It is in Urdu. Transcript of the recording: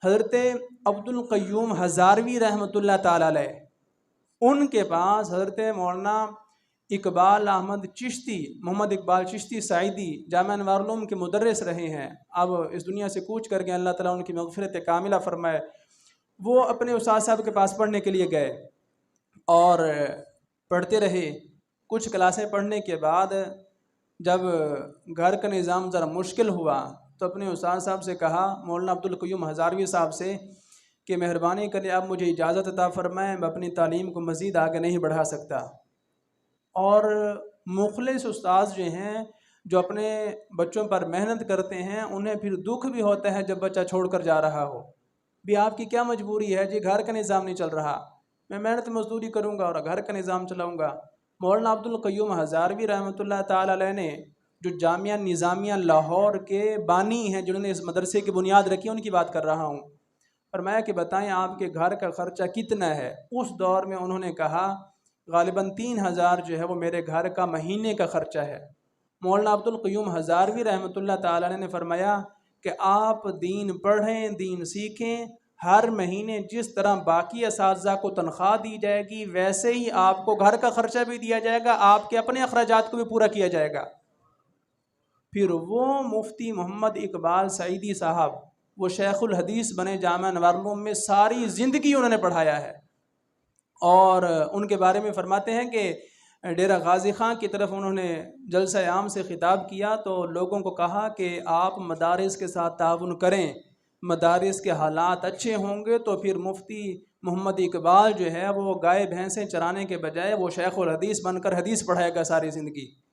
حضرت عبدالقیوم ہزاروی رحمۃ اللہ تعالیٰ علیہ، ان کے پاس حضرت مولانا اقبال احمد چشتی، محمد اقبال چشتی سعیدی جامعہ انوار العلوم کے مدرس رہے ہیں، اب اس دنیا سے کوچ کر کے اللہ تعالیٰ ان کی مغفرت کاملہ فرمائے۔ وہ اپنے استاد صاحب کے پاس پڑھنے کے لیے گئے اور پڑھتے رہے۔ کچھ کلاسیں پڑھنے کے بعد جب گھر کا نظام ذرا مشکل ہوا تو اپنے استاد صاحب سے کہا، مولانا عبدالقیوم ہزاروی صاحب سے، کہ مہربانی کریں آپ مجھے اجازت عطا فرمائیں، میں اپنی تعلیم کو مزید آگے نہیں بڑھا سکتا۔ اور مخلص استاذ جو ہیں، جو اپنے بچوں پر محنت کرتے ہیں، انہیں پھر دکھ بھی ہوتا ہے جب بچہ چھوڑ کر جا رہا ہو۔ بھی آپ کی کیا مجبوری ہے جی، گھر کا نظام نہیں چل رہا، میں محنت مزدوری کروں گا اور گھر کا نظام چلاؤں گا۔ مولانا عبدالقیوم ہزاروی رحمۃ اللہ تعالیٰ علیہ نے، جو جامعہ نظامیہ لاہور کے بانی ہیں، جنہوں نے اس مدرسے کی بنیاد رکھی، ان کی بات کر رہا ہوں۔ فرمایا کہ بتائیں آپ کے گھر کا خرچہ کتنا ہے؟ اس دور میں انہوں نے کہا غالباً 3000 جو ہے وہ میرے گھر کا مہینے کا خرچہ ہے۔ مولانا عبدالقیوم ہزاروی رحمۃ اللہ تعالیٰ علیہ نے فرمایا کہ آپ دین پڑھیں، دین سیکھیں، ہر مہینے جس طرح باقی اساتذہ کو تنخواہ دی جائے گی ویسے ہی آپ کو گھر کا خرچہ بھی دیا جائے گا، آپ کے اپنے اخراجات کو بھی پورا کیا جائے گا۔ پھر وہ مفتی محمد اقبال سعیدی صاحب، وہ شیخ الحدیث بنے جامعہ انوار العلوم میں، ساری زندگی انہوں نے پڑھایا ہے۔ اور ان کے بارے میں فرماتے ہیں کہ ڈیرہ غازی خان کی طرف انہوں نے جلسہ عام سے خطاب کیا تو لوگوں کو کہا کہ آپ مدارس کے ساتھ تعاون کریں، مدارس کے حالات اچھے ہوں گے تو پھر مفتی محمد اقبال جو ہے وہ گائے بھینسیں چرانے کے بجائے وہ شیخ الحدیث بن کر حدیث پڑھائے گا ساری زندگی۔